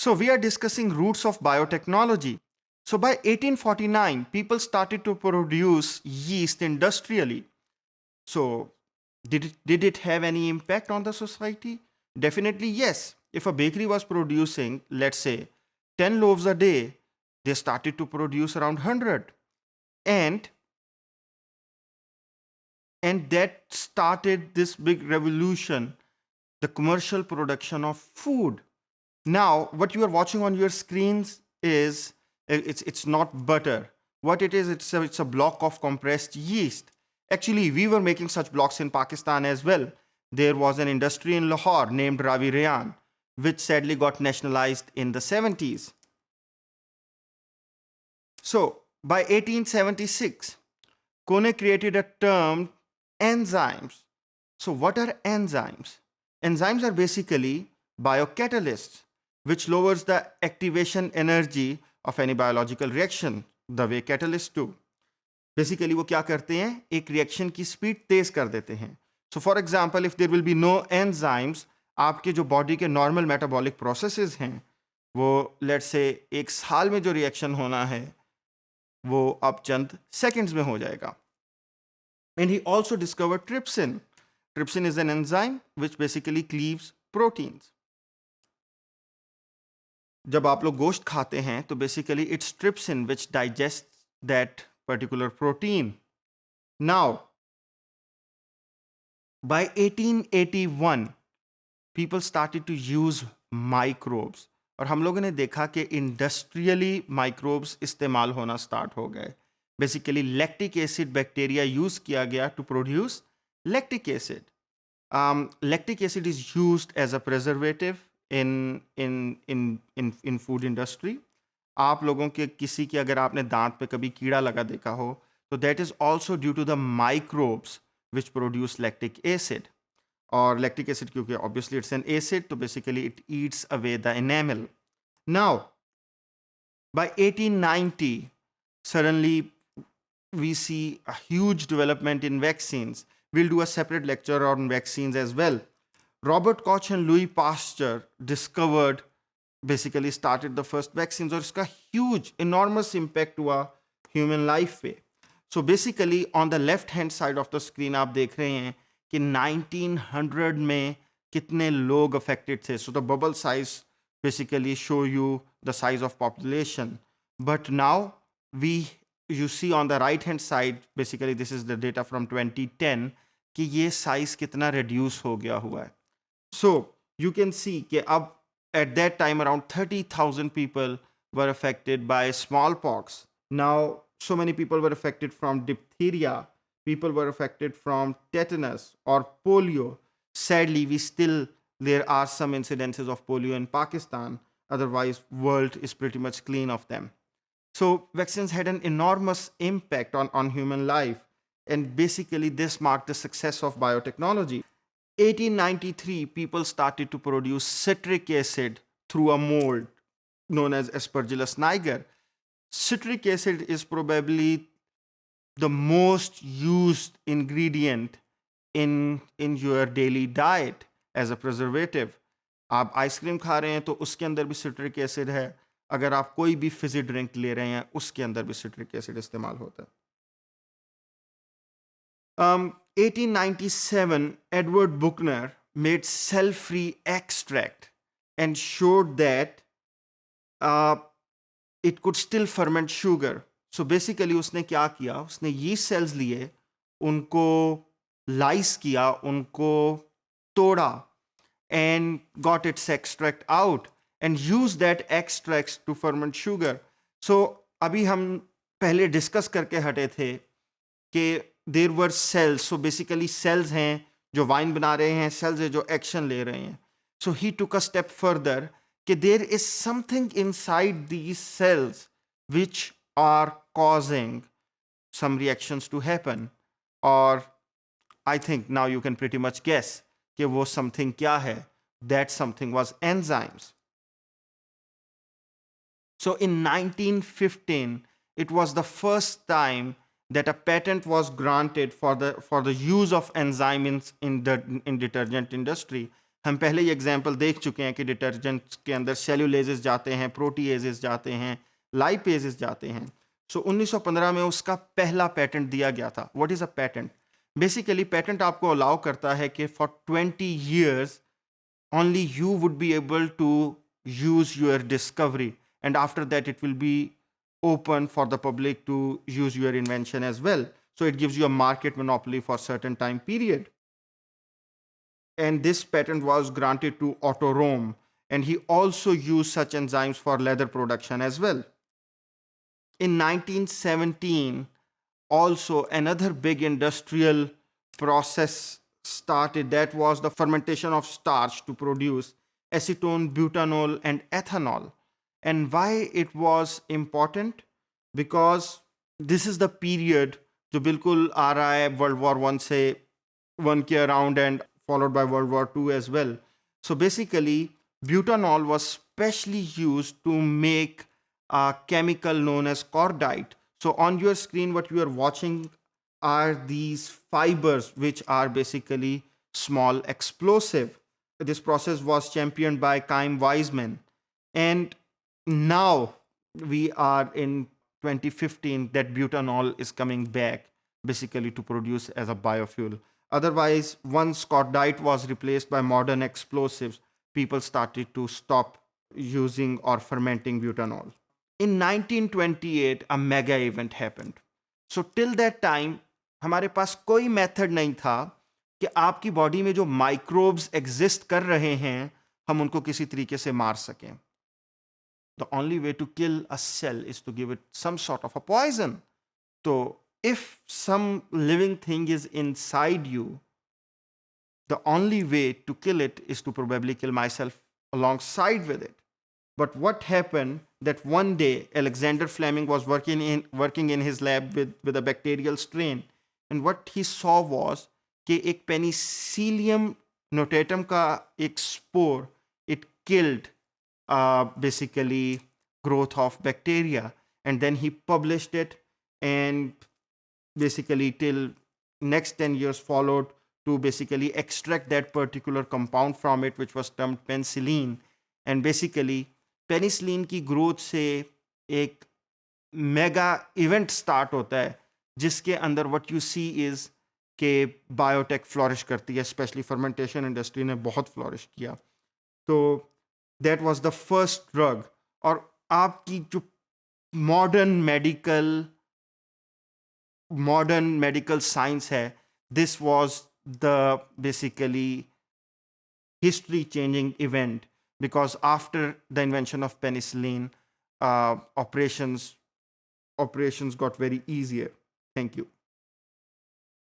So we are discussing roots of biotechnology. So by 1849, people started to produce yeast industrially. So did it have any impact on the society? Definitely yes. If a bakery was producing, let's say, 10 loaves a day, they started to produce around 100. And and that started this big revolution, the commercial production of food. Now, what you are watching on your screens is it's not butter. What it is, it's a block of compressed yeast. Actually, we were making such blocks in Pakistan as well. There was an industry in Lahore named Ravi Rayan, which sadly got nationalized in the 70s. So, by 1876, Kone created a term enzymes. So, what are enzymes? Enzymes are basically biocatalysts, which lowers the activation energy of any biological reaction, the way catalysts do. Basically, वो क्या करते हैं? एक reaction की speed तेज कर देते हैं. So, for example, if there will be no enzymes, आपके जो बॉडी के नॉर्मल मेटाबॉलिक प्रोसेसेस हैं, वो लेट्स से एक साल में जो रिएक्शन होना है, वो अब चंद सेकंड्स में हो जाएगा. And he also discovered trypsin. Trypsin is an enzyme which basically cleaves proteins. जब आप लोग गोश्त खाते हैं तो basically it's trypsin which digests that particular protein. Now, by 1881, people started to use microbes. और हम लोगों ने देखा कि इंडस्ट्रियली माइक्रोब्स इस्तेमाल होना स्टार्ट हो गए. Basically lactic acid bacteria use किया गया to produce lactic acid. Lactic acid is used as a preservative in food industry. आप लोगों के किसी के अगर आपने दांत पे कभी कीड़ा लगा देखा हो तो that is also due to the microbes which produce lactic acid. और lactic acid क्योंकि obviously it's an acid, तो basically it eats away the enamel. Now, by 1890, suddenly we see a huge development in vaccines. We'll do a separate lecture on vaccines as well. Robert Koch and Louis Pasteur discovered, basically started the first vaccines, और इसका huge, enormous impact हुआ human life पे. So basically on the left hand side of the screen आप देख रहे हैं कि 1900 में कितने लोग affected थे. So the bubble size basically show you the size of population. But now you see on the right hand side, basically this is the data from 2010, कि ये size कितना reduce हो गया हुआ है. So you can see कि अब at that time around 30,000 people were affected by smallpox. Now so many people were affected from diphtheria, people were affected from tetanus or polio. Sadly, there are some incidences of polio in Pakistan. Otherwise, world is pretty much clean of them. So vaccines had an enormous impact on human life. And basically, this marked the success of biotechnology. 1893, people started to produce citric acid through a mold known as Aspergillus niger. Citric acid is probably the most used ingredient in your daily diet as a preservative. आप ice cream खा रहे हैं तो उसके अंदर भी citric acid है. अगर आप कोई भी फिजी ड्रिंक ले रहे हैं उसके अंदर भी सिट्रिक एसिड इस्तेमाल होता है. 1897, Edward Buchner made cell-free extract and showed that it could still ferment sugar. So basically उसने क्या किया, उसने yeast cells लिए, उनको lyse किया, उनको तोड़ा and got its extract out and used that extracts to ferment sugar. So अभी हम पहले डिस्कस करके हटे थे कि there were cells. So basically cells हैं जो वाइन बना रहे हैं, cells हैं जो एक्शन ले रहे हैं. So he took a step further कि there is something inside these cells which are causing some reactions to happen. Or I think now you can pretty much guess कि वो something क्या है. That something was enzymes. So in 1915, it was the first time that a patent was granted for the use of enzymes in detergent industry. हम पहले ही example देख चुके हैं कि डिटर्जेंट्स के अंदर सेल्यूलेजेस जाते हैं, प्रोटीएजेस जाते हैं, लाइपेजेस जाते हैं. सो 1915 में उसका पहला पेटेंट दिया गया था. What is a patent? Basically patent आपको अलाउ करता है कि for 20 years only you would be able to use your discovery, and after that it will be open for the public to use your invention as well. So it gives you a market monopoly for certain time period. And this patent was granted to Otto Rome, and he also used such enzymes for leather production as well. In 1917, also another big industrial process started, that was the fermentation of starch to produce acetone, butanol, and ethanol. And why it was important? Because this is the period जो बिल्कुल आ रहा है world war one से one के around and followed by World War II as well. So basically, butanol was specially used to make a chemical known as cordite. So on your screen, what you are watching are these fibers, which are basically small explosive. This process was championed by Chaim Weizmann. And now we are in 2015 that butanol is coming back basically to produce as a biofuel. Otherwise, once cordite was replaced by modern explosives, people started to stop using or fermenting butanol. In 1928, a mega event happened. So till that time, हमारे पास कोई method नहीं था कि आपकी body में जो microbes exist कर रहे हैं हम उनको किसी तरीके से मार सकें. The only way to kill a cell is to give it some sort of a poison. So if some living thing is inside you, the only way to kill it is to probably kill myself alongside with it. But what happened that one day Alexander Fleming was working in his lab with a bacterial strain, and what he saw was कि एक Penicillium notatum का एक spore it killed basically growth of bacteria, and then he published it, and basically till next 10 years followed to basically extract that particular compound from it, which was termed penicillin. And basically penicillin की growth से एक mega event start होता है जिसके अंदर what you see is कि biotech flourish करती है, स्पेशली फर्मेंटेशन इंडस्ट्री ने बहुत फ्लॉरिश किया. तो that was the first drug. और आपकी जो मॉडर्न मेडिकल साइंस है, this was the basically history changing event, because after the invention of penicillin, operations got very easier. Thank you.